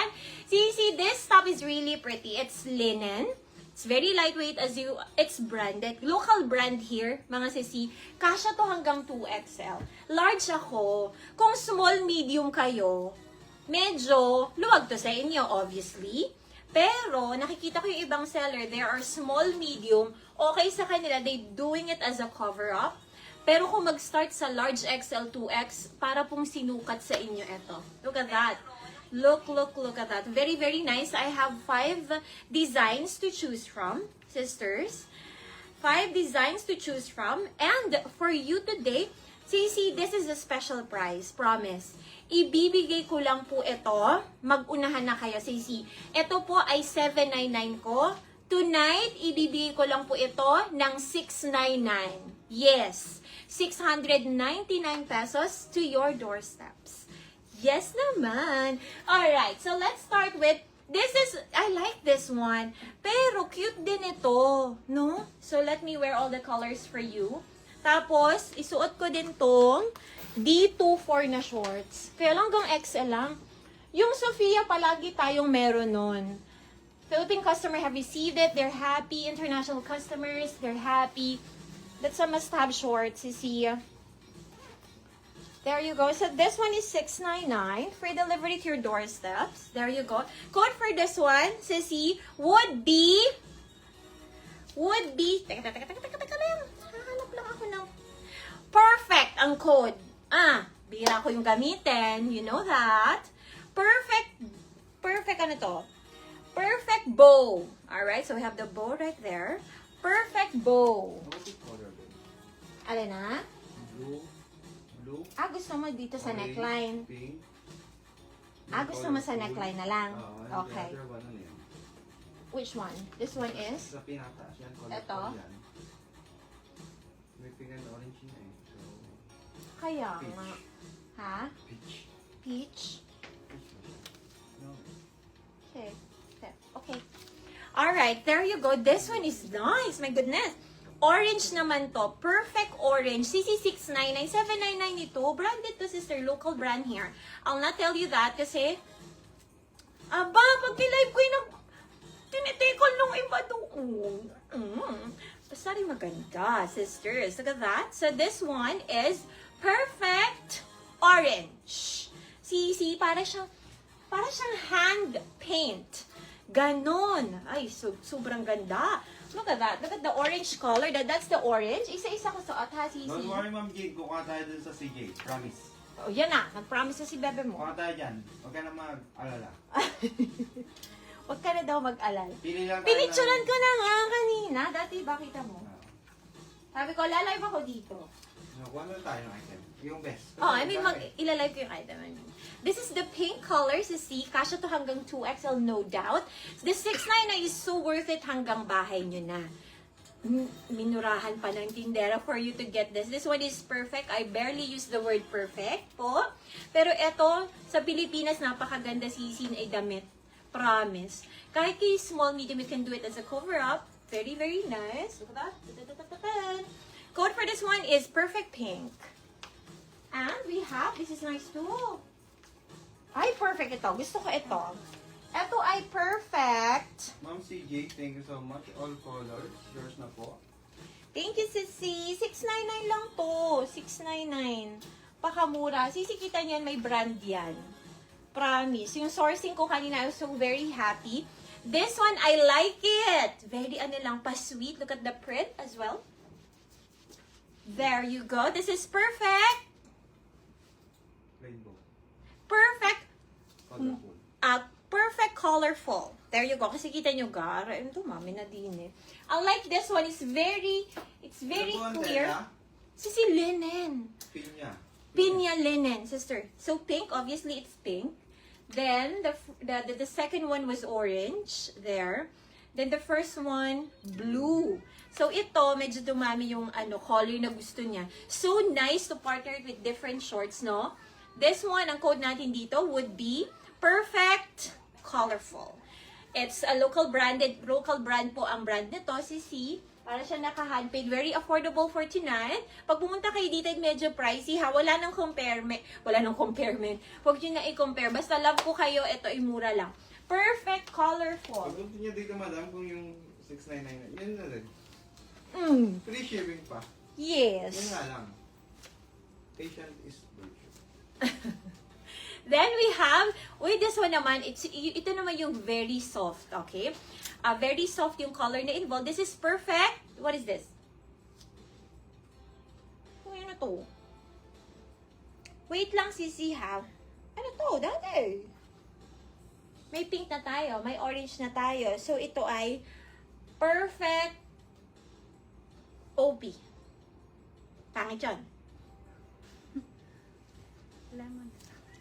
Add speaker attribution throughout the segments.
Speaker 1: yan. See, this top is really pretty. It's linen. It's very lightweight it's branded. Local brand here, mga sisi. Kasya to hanggang 2XL. Large ako. Kung small, medium kayo, medyo luwag to sa inyo, obviously. Pero, nakikita ko yung ibang seller, there are small, medium, okay sa kanila, they doing it as a cover-up. Pero kung mag-start sa large XL, 2X, para pong sinukat sa inyo ito. Look at that. Look at that. Very, very nice. I have 5 designs to choose from, sisters. 5 designs to choose from. And for you today, see, this is a special price. Promise. Ibibigay ko lang po ito. Mag-unahan na kayo, Sisi. Ito po ay 799 ko. Tonight, ibibigay ko lang po ito ng 699. Yes. 699 pesos to your doorsteps. Yes naman. Alright, so let's start with, I like this one. Pero cute din ito, no? So let me wear all the colors for you. Tapos, isuot ko din tong D24 na shorts. Kaya lang hanggang XL lang. Yung Sophia, palagi tayong meron nun. Philippine customer have received it. They're happy. International customers, they're happy. That's a must-have shorts, you see. There you go. So this one is 699. Free delivery to your doorsteps. There you go. Code for this one, sissy, would be, teka lang. Hahanap lang ako ng, perfect ang code. Bira ko yung gamitin. You know that. Perfect ano to? Perfect bow. Alright, so we have the bow right there. Perfect bow. Alin na?
Speaker 2: Blue.
Speaker 1: Gusto mo dito sa neckline.
Speaker 2: Pink.
Speaker 1: Gusto mo sa neckline na lang. Okay.
Speaker 2: The other one, ano yan?
Speaker 1: Which one? This one is?
Speaker 2: Sa pinataas yan.
Speaker 1: Ito?
Speaker 2: Yan. May pink and orange yun eh. So,
Speaker 1: Kaya
Speaker 2: Peach.
Speaker 1: nga. Ha?
Speaker 2: peach.
Speaker 1: Peach?
Speaker 2: No.
Speaker 1: Okay. Alright, there you go. This one is nice. My goodness. Orange naman to. Perfect orange. CC699. 799 ito. Branded to, sister. Local brand here. I'll not tell you that kasi pag nilive ko yung tinitikol nung iba doon. Basta rin maganda, sisters. Look at that. So this one is perfect orange. See, para siyang hand paint. Ganon. Ay, sobrang ganda. Look at that. Look at the orange color. That's the orange. Isa-isa ko suot ha, Sisi.
Speaker 2: Don't worry, Ma'am Jade. Kukuha tayo dun sa CJ. Promise.
Speaker 1: Oh, yan na. Nag-promise na si bebe mo.
Speaker 2: Kukuha tayo dyan. Huwag ka na mag-alala.
Speaker 1: Huwag ka na daw mag-alala.
Speaker 2: Pili lang tayo
Speaker 1: Pinicturan ko na nga kanina. Dati, bakita mo? Sabi ko, lalive ako dito.
Speaker 2: Kuha na tayo ng item. Yung best.
Speaker 1: Ilalive ko yung item. This is the pink color. See, kasya to hanggang 2XL, no doubt. The 699 is so worth it hanggang bahay nyo na. Minurahan pa ng tindera for you to get this. This one is perfect. I barely use the word perfect po. Pero eto, sa Pilipinas, napakaganda sisin ay damit. Promise. Kahit kay small, medium, you can do it as a cover-up. Very, very nice. Look at that. Code for this one is perfect pink. And we have, this is nice too. Ay, perfect ito. Gusto ko ito. Ito ay perfect.
Speaker 2: Ma'am CJ, thank you so much. All colors. Yours na po.
Speaker 1: Thank you, Sissy. 699 lang to. 699. Pakamura. Sissy, kita niyan, may brand yan. Promise. Yung sourcing ko kanina, I was so very happy. This one, I like it. Very, pa-sweet. Look at the print as well. There you go. This is perfect.
Speaker 2: Rainbow.
Speaker 1: Perfect.
Speaker 2: Colorful.
Speaker 1: Perfect colorful. There you go. Kasi kita nyo, gara. Ito, mami na din eh. I like this one. It's very clear. Sisi, linen. Pinya linen, sister. So, pink. Obviously, it's pink. Then, the second one was orange. There. Then, the first one, blue. So, ito, medyo dumami yung color na gusto niya. So, nice to partner with different shorts, no? This one, ang code natin dito would be perfect colorful. It's a local brand po ang brand nito, Sisi. Para siya naka-handpaid. Very affordable for tonight. Pag pumunta kayo dito, medyo pricey ha. Wala nang comparement. Huwag nyo na i-compare. Basta love ko kayo, ito ay mura lang. Perfect colorful.
Speaker 2: Pag gusto niya dito, madam, kung yung 699, yun na rin. Free shipping pa. Yun
Speaker 1: Yes.
Speaker 2: nga lang. Patient is virtue.
Speaker 1: Then we have, with this one naman, ito naman yung very soft, okay? Very soft yung color na involved. This is perfect. What is this? Ano to? Wait lang, Sisi, ha? Ano to? Dati. May pink na tayo. May orange na tayo. So, ito ay perfect OP. Pangit yun.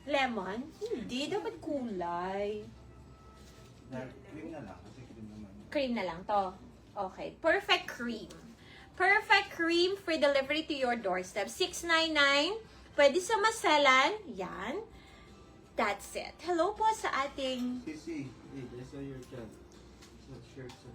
Speaker 1: Lemon? Hindi. Dapat kulay.
Speaker 2: Cream na lang, kasi cream naman.
Speaker 1: Cream na lang to. Okay. Perfect cream. Perfect cream for delivery to your doorstep. $6.99. Pwede sa masalan. Yan. That's it. Hello po sa ating
Speaker 2: Sisi, hey, I saw your child. So, shirt, so.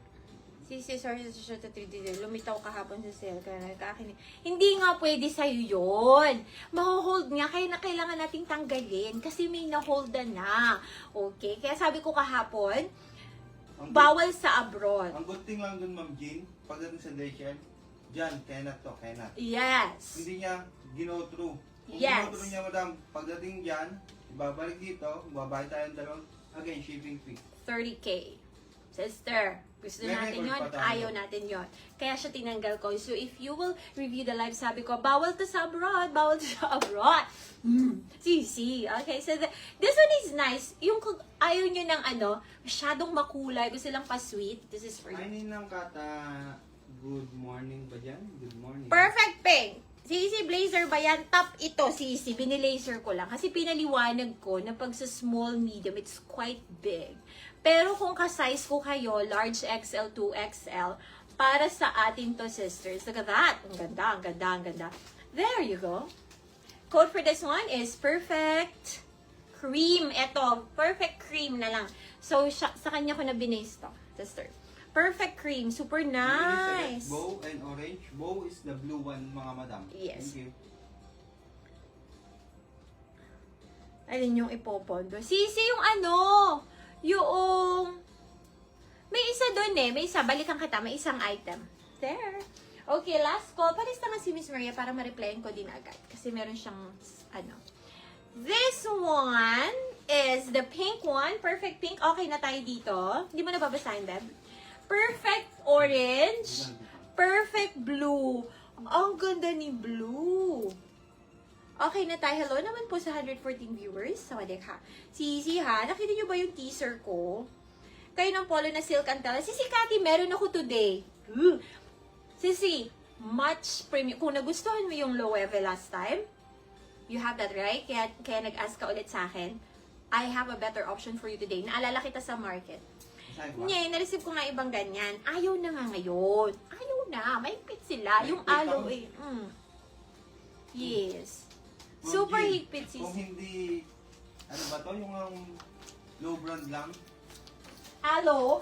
Speaker 1: Sisi, sorry sa siya to 3D. Lumitaw kahapon sa sale. Kaya nagkakakinig. Hindi nga pwede sa'yo yun. Maho-hold nga. Kaya na kailangan nating tanggalin. Kasi may na-hold na. Okay? Kaya sabi ko kahapon, bawal sa abroad.
Speaker 2: Ang good thing lang dun, Ma'am Jean, pagdating sa daycare, dyan, cannot to, cannot.
Speaker 1: Yes.
Speaker 2: Hindi niya gino-through. Kung
Speaker 1: Yes.
Speaker 2: gino-through niya, madam, pagdating dyan, ibabalik dito, babayad tayo ng dalawang, again, shipping fee.
Speaker 1: 30K. Sister, gusto
Speaker 2: May
Speaker 1: natin
Speaker 2: record
Speaker 1: yon,
Speaker 2: pa tayo.
Speaker 1: ayaw natin yon. Kaya siya tinanggal ko. So, if you will review the live, sabi ko, bawal to sa abroad, bawal to sa abroad. Sisi. Okay, so this one is nice. Yung kung ayaw nyo ng masyadong makulay, gusto lang pa-sweet, this is for you.
Speaker 2: Ay, ninang kata, good morning ba dyan? Good morning.
Speaker 1: Perfect pink. Sisi blazer ba yan? Top ito, Sisi. Binilaser ko lang. Kasi pinaliwanag ko na pag sa small, medium, it's quite big. Pero kung ka-size ko kayo, large XL, 2XL, para sa atin to, sisters. Look at that. Ang ganda, ang ganda, ang ganda. There you go. Code for this one is perfect cream. Ito, perfect cream na lang. So, sa kanya ko na binase to, sister. Perfect cream. Super nice.
Speaker 2: Bow and orange. Bow is the blue one, mga madam.
Speaker 1: Yes.
Speaker 2: Thank you.
Speaker 1: Alin yung ipopondo? Sisi, yung yung... May isa doon eh. May isa. Balikan kita. May isang item. There. Okay, last call. Palis naman si Miss Maria para ma-replyan ko din agad. Kasi meron siyang, This one is the pink one. Perfect pink. Okay na tayo dito. Hindi mo na babasahin, Beb. Perfect orange. Perfect blue. Ang ganda ni blue. Okay na tayo. Hello naman po sa 114 viewers. Sawadek ha. Sisi ha, nakita nyo ba yung teaser ko? Kayo ng polo na silk and tela. Sisi Kati, meron ako today. Sisi, much premium. Kung nagustuhan mo yung Loewe last time, you have that right? Kaya nag-ask ka ulit sa akin. I have a better option for you today. Naalala kita sa market. Nye, na-receive ko nga ibang ganyan. Ayaw na nga ngayon. Ayaw na. Mahigpit sila. Yung aloe. Yes. Super higpit, sis.
Speaker 2: Kung hindi, ano ba to? Yung low brand lang?
Speaker 1: Aloe.